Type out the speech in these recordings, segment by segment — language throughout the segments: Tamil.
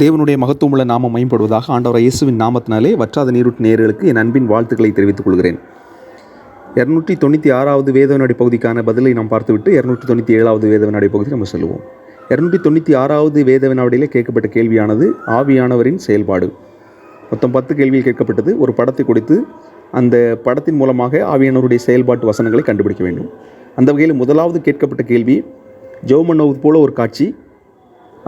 தேவனுடைய மகத்துவமுள்ள நாமம் மேம்படுவதாக. ஆண்டவர் இயேசுவின் நாமத்தினாலே வற்றாத நீரூற்று நேயர்களுக்கு என் அன்பின் வாழ்த்துக்களை தெரிவித்துக் கொள்கிறேன். 296வது வேதவினாடி பகுதிக்கான பதிலை நாம் பார்த்துவிட்டு 297வது வேதவினாடி பகுதி நம்ம சொல்லுவோம். 296வது வேதவினாடியிலே கேட்கப்பட்ட கேள்வியானது ஆவியானவரின் செயல்பாடு. மொத்தம் 10 கேள்வியில் கேட்கப்பட்டது. ஒரு படத்தை கொடுத்து அந்த படத்தின் மூலமாக ஆவியானவருடைய செயல்பாட்டு வசனங்களை கண்டுபிடிக்க வேண்டும். அந்த வகையில் முதலாவது கேட்கப்பட்ட கேள்வி, ஜெபம் பண்ணுவது போல ஒரு காட்சி,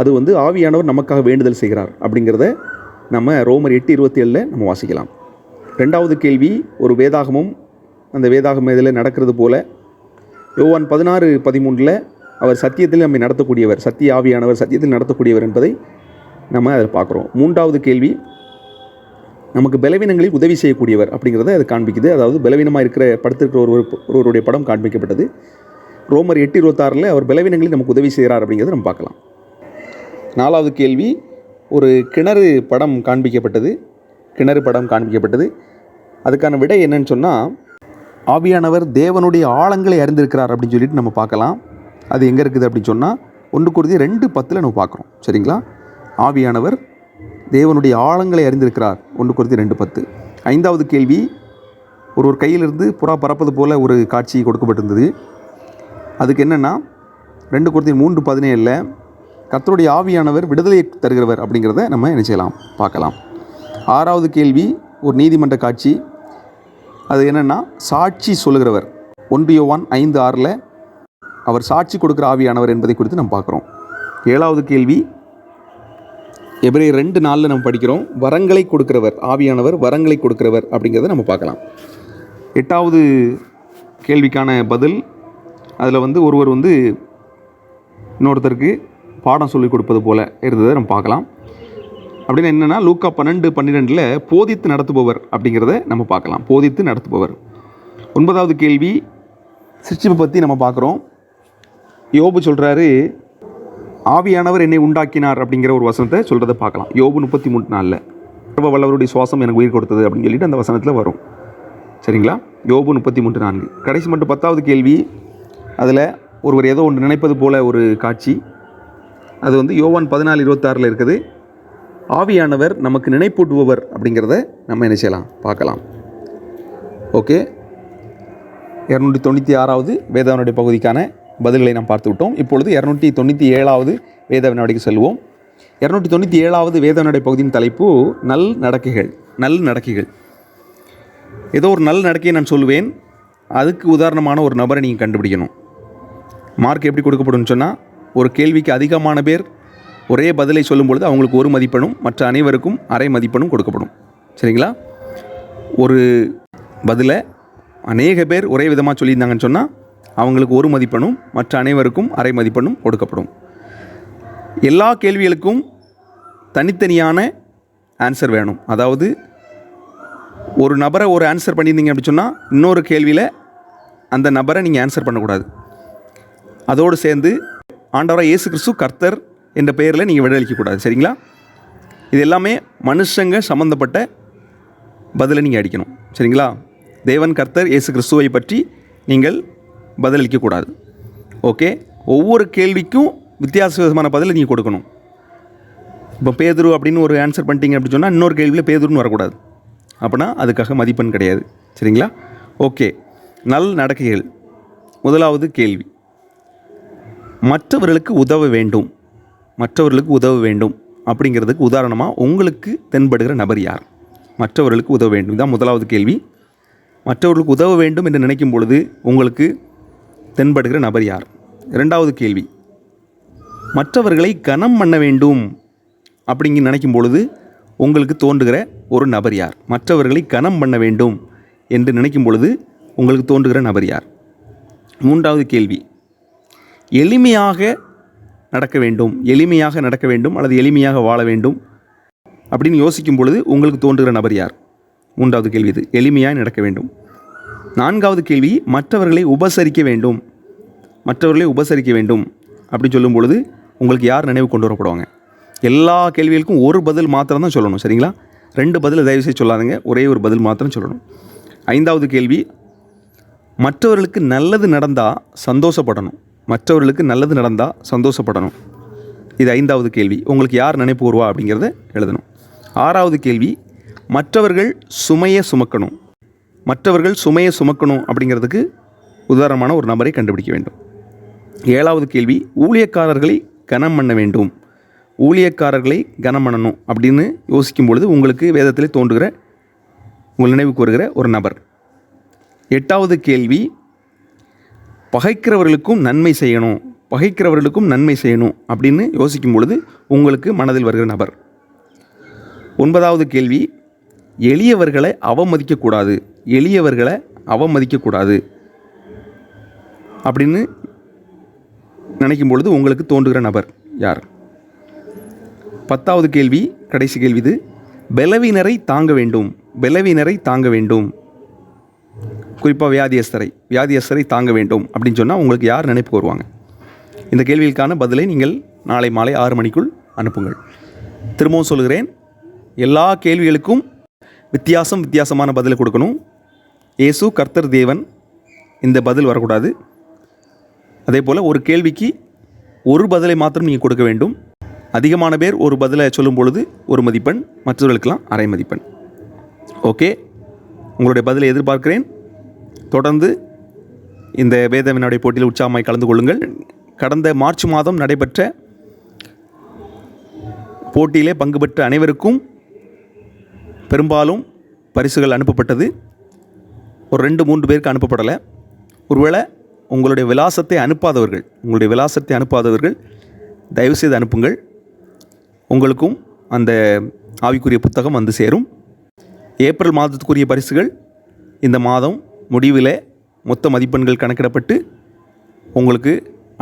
அது ஆவியானவர் நமக்காக வேண்டுதல் செய்கிறார் அப்படிங்கிறத நம்ம ரோமர் 8:27 நம்ம வாசிக்கலாம். ரெண்டாவது கேள்வி, ஒரு வேதாகமும் அந்த வேதாகம இதில் நடக்கிறது போல யோவான் 16:13 அவர் சத்தியத்தில் நம்மை நடத்தக்கூடியவர், சத்திய ஆவியானவர் சத்தியத்தில் நடத்தக்கூடியவர் என்பதை நம்ம அதில் பார்க்குறோம். மூன்றாவது கேள்வி, நமக்கு பலவீனங்களில் உதவி செய்யக்கூடியவர் அப்படிங்கிறத அது காண்பிக்குது. அதாவது பலவீனமாக இருக்கிற படுத்திருக்கிற ஒருவருடைய படம் காண்பிக்கப்பட்டது. ரோமர் 8:26 அவர் பலவீனங்களில் நமக்கு உதவி செய்கிறார் அப்படிங்கிறத நம்ம பார்க்கலாம். நாலாவது கேள்வி, ஒரு கிணறு படம் காண்பிக்கப்பட்டது. அதுக்கான விடை என்னன்னு சொன்னால், ஆவியானவர் தேவனுடைய ஆழங்களை அறிந்திருக்கிறார் அப்படின்னு சொல்லிட்டு நம்ம பார்க்கலாம். அது எங்கே இருக்குது அப்படின்னு சொன்னால் 1 Corinthians 2:10 நம்ம பார்க்குறோம். சரிங்களா? ஆவியானவர் தேவனுடைய ஆழங்களை அறிந்திருக்கிறார், 1 Corinthians 2:10. ஐந்தாவது கேள்வி, ஒரு கையிலிருந்து புறா பறப்பது போல ஒரு காட்சி கொடுக்கப்பட்டிருந்தது. அதுக்கு என்னென்னா 2 Corinthians 3:17 கர்த்தருடைய ஆவியானவர் விடுதலையை தருகிறவர் அப்படிங்கிறத நம்ம என்ன செய்யலாம், பார்க்கலாம். ஆறாவது கேள்வி, ஒரு நீதிமன்ற காட்சி. அது என்னென்னா சாட்சி சொல்லுகிறவர், 1 யோவான் 5:6 அவர் சாட்சி கொடுக்குற ஆவியானவர் என்பதை குறித்து நம்ம பார்க்குறோம். ஏழாவது கேள்வி, எபிரேயர் 2:4 நம்ம படிக்கிறோம், வரங்களை கொடுக்கிறவர் ஆவியானவர், வரங்களை கொடுக்கிறவர் அப்படிங்கிறத நம்ம பார்க்கலாம். எட்டாவது கேள்விக்கான பதில், அதில் ஒருவர் இன்னொருத்தருக்கு பாடம் சொல்லிக் கொடுப்பது போல இருந்ததை நம்ம பார்க்கலாம். அப்படின்னு என்னென்னா லூக்கா 12:12 போதித்து நடத்துபவர் அப்படிங்கிறத நம்ம பார்க்கலாம். போதித்து நடத்துபவர். 9வது கேள்வி, சிருஷ்டிப்பை பற்றி நம்ம பார்க்குறோம். யோபு சொல்கிறாரு, ஆவியானவர் என்னை உண்டாக்கினார் அப்படிங்கிற ஒரு வசனத்தை சொல்கிறத பார்க்கலாம். யோபு 33:4 சர்வ வல்லவருடைய சுவாசம் எனக்கு உயிர் கொடுத்தது அப்படின்னு சொல்லிட்டு அந்த வசனத்தில் வரும். சரிங்களா? யோபு 33:4. கடைசி மட்டும் 10வது கேள்வி, அதில் ஒருவர் ஏதோ ஒன்று நினைப்பது போல ஒரு காட்சி. அது யோவான் 14:26 இருக்குது. ஆவியானவர் நமக்கு நினைப்பூட்டுபவர் அப்படிங்கிறத நம்ம என்ன செய்யலாம், பார்க்கலாம். ஓகே, 296வது வேதவினாடி பகுதிக்கான பதில்களை நாம் பார்த்து விட்டோம். இப்பொழுது 297வது வேதவினாடிக்கு செல்வோம். 297வது வேதவினாடி பகுதியின் தலைப்பு நல் நடக்கைகள். ஏதோ ஒரு நல் நடக்கையை நான் சொல்லுவேன், அதுக்கு உதாரணமான ஒரு நபரை நீங்கள் கண்டுபிடிக்கணும். மார்க் எப்படி கொடுக்கப்படும் சொன்னால், ஒரு கேள்விக்கு அதிகமான பேர் ஒரே பதிலை சொல்லும் பொழுது அவங்களுக்கு 1 மதிப்பெண்ணும் மற்ற அனைவருக்கும் அரை மதிப்பெண்ணும் கொடுக்கப்படும். சரிங்களா? ஒரு பதிலை அநேக பேர் ஒரே விதமாக சொல்லியிருந்தாங்கன்னு சொன்னால் அவங்களுக்கு 1 மதிப்பெண்ணும் மற்ற அனைவருக்கும் அரை மதிப்பெண்ணும் கொடுக்கப்படும். எல்லா கேள்விகளுக்கும் தனித்தனியான ஆன்சர் வேணும். அதாவது ஒரு நபரை ஒரு ஆன்சர் பண்ணியிருந்தீங்க அப்படின்னு சொன்னால் இன்னொரு கேள்வியில் அந்த நபரை நீங்கள் ஆன்சர் பண்ணக்கூடாது. அதோடு சேர்ந்து ஆண்டவராக இயேசு கிறிஸ்து கர்த்தர் என்ற பெயரில் நீங்கள் விடையளிக்கக்கூடாது. சரிங்களா? இது எல்லாமே மனுஷங்க சம்மந்தப்பட்ட பதிலை நீங்கள் அடிக்கணும். சரிங்களா? தேவன் கர்த்தர் இயேசு கிறிஸ்துவை பற்றி நீங்கள் பதிலளிக்கக்கூடாது. ஓகே, ஒவ்வொரு கேள்விக்கும் வித்தியாசமான பதிலை நீங்கள் கொடுக்கணும். இப்போ பேதுரு அப்படின்னு ஒரு ஆன்சர் பண்ணிட்டீங்க அப்படின்னு சொன்னால் இன்னொரு கேள்வியில் பேதுருன்னு வரக்கூடாது. அப்படின்னா அதுக்காக மதிப்பெண் கிடையாது. சரிங்களா? ஓகே, நல் நடக்கைகள். முதலாவது கேள்வி, மற்றவர்களுக்கு உதவ வேண்டும் அப்படிங்கிறதுக்கு உதாரணமாக உங்களுக்கு தென்படுகிற நபர் யார்? மற்றவர்களுக்கு உதவ வேண்டும், இதுதான் முதலாவது கேள்வி. மற்றவர்களுக்கு உதவ வேண்டும் என்று நினைக்கும் பொழுது உங்களுக்கு தென்படுகிற நபர் யார்? இரண்டாவது கேள்வி, மற்றவர்களை கனம் பண்ண வேண்டும் அப்படிங்க நினைக்கும் பொழுது உங்களுக்கு தோன்றுகிற ஒரு நபர் யார்? மற்றவர்களை கனம் பண்ண வேண்டும் என்று நினைக்கும் பொழுது உங்களுக்கு தோன்றுகிற நபர் யார்? மூன்றாவது கேள்வி, எளிமையாக நடக்க வேண்டும் அல்லது எளிமையாக வாழ வேண்டும் அப்படின்னு யோசிக்கும் பொழுது உங்களுக்கு தோன்றுகிற நபர் யார்? மூன்றாவது கேள்வி இது, எளிமையாக நடக்க வேண்டும். நான்காவது கேள்வி, மற்றவர்களை உபசரிக்க வேண்டும் அப்படின்னு சொல்லும் பொழுது உங்களுக்கு யார் நினைவு கொண்டு வரப்படுவாங்க? எல்லா கேள்விகளுக்கும் ஒரு பதில் மாத்திரம் தான் சொல்லணும். சரிங்களா? 2 பதில் தயவுசெய்து சொல்லாதுங்க, ஒரே ஒரு பதில் மாத்திரம் சொல்லணும். ஐந்தாவது கேள்வி, மற்றவர்களுக்கு நல்லது நடந்தால் சந்தோஷப்படணும். இது 5வது கேள்வி. உங்களுக்கு யார் நினைப்பு வருவா அப்படிங்கிறத எழுதணும். 6வது கேள்வி, மற்றவர்கள் சுமையை சுமக்கணும். மற்றவர்கள் சுமையை சுமக்கணும் அப்படிங்கிறதுக்கு உதாரணமான ஒரு நபரை கண்டுபிடிக்க வேண்டும். 7வது கேள்வி, ஊழியக்காரர்களை கனம் பண்ண வேண்டும். ஊழியக்காரர்களை கனம் பண்ணணும் அப்படின்னு யோசிக்கும் பொழுது உங்களுக்கு வேதத்திலே தோன்றுகிற, உங்கள் நினைவுக்கு வருகிற ஒரு நபர். 8வது கேள்வி, பகைக்கிறவர்களுக்கும் நன்மை செய்யணும். பகைக்கிறவர்களுக்கும் நன்மை செய்யணும் அப்படின்னு யோசிக்கும் பொழுது உங்களுக்கு மனதில் வருகிற நபர். 9வது கேள்வி, எளியவர்களை அவமதிக்கக்கூடாது. எளியவர்களை அவமதிக்கக்கூடாது அப்படின்னு நினைக்கும் பொழுது உங்களுக்கு தோன்றுகிற நபர் யார்? 10வது கேள்வி, கடைசி கேள்வி இது, பலவீனரை தாங்க வேண்டும். பலவீனரை தாங்க வேண்டும், குறிப்பாக வியாதியஸ்தரை தாங்க வேண்டும் அப்படின்னு சொன்னால் உங்களுக்கு யார் நினைப்பு வருவாங்க? இந்த கேள்விகளுக்கான பதிலை நீங்கள் நாளை மாலை 6 மணிக்குள் அனுப்புங்கள். திரும்பவும் சொல்கிறேன், எல்லா கேள்விகளுக்கும் வித்தியாசமான பதிலை கொடுக்கணும். இயேசு கர்த்தர் தேவன், இந்த பதில் வரக்கூடாது. அதே போல் ஒரு கேள்விக்கு ஒரு பதிலை மாத்திரம் நீங்கள் கொடுக்க வேண்டும். அதிகமான பேர் ஒரு பதிலை சொல்லும் பொழுது 1 மதிப்பெண், மற்றவர்களுக்கெல்லாம் அரை மதிப்பெண். ஓகே, உங்களுடைய பதிலை எதிர்பார்க்கிறேன். தொடர்ந்து இந்த வேத வினாடி போட்டியில் உற்சாகமாய் கலந்து கொள்ளுங்கள். கடந்த மார்ச் மாதம் நடைபெற்ற போட்டியிலே பங்கு பெற்ற அனைவருக்கும் பெரும்பாலும் பரிசுகள் அனுப்பப்பட்டது. ஒரு 2-3 பேருக்கு அனுப்பப்படலை. ஒருவேளை உங்களுடைய விலாசத்தை அனுப்பாதவர்கள் தயவுசெய்து அனுப்புங்கள். உங்களுக்கும் அந்த ஆவிக்குரிய புத்தகம் வந்து சேரும். ஏப்ரல் மாதத்துக்குரிய பரிசுகள் இந்த மாதம் முடிவில் மொத்த மதிப்பெண்கள் கணக்கிடப்பட்டு உங்களுக்கு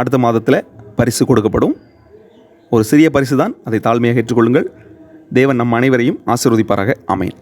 அடுத்த மாதத்தில் பரிசு கொடுக்கப்படும். ஒரு சிறிய பரிசு தான், அதை தாழ்மையாக ஏற்றுக்கொள்ளுங்கள். தேவன் நம் அனைவரையும் ஆசீர்வதிப்பாராக. ஆமென்.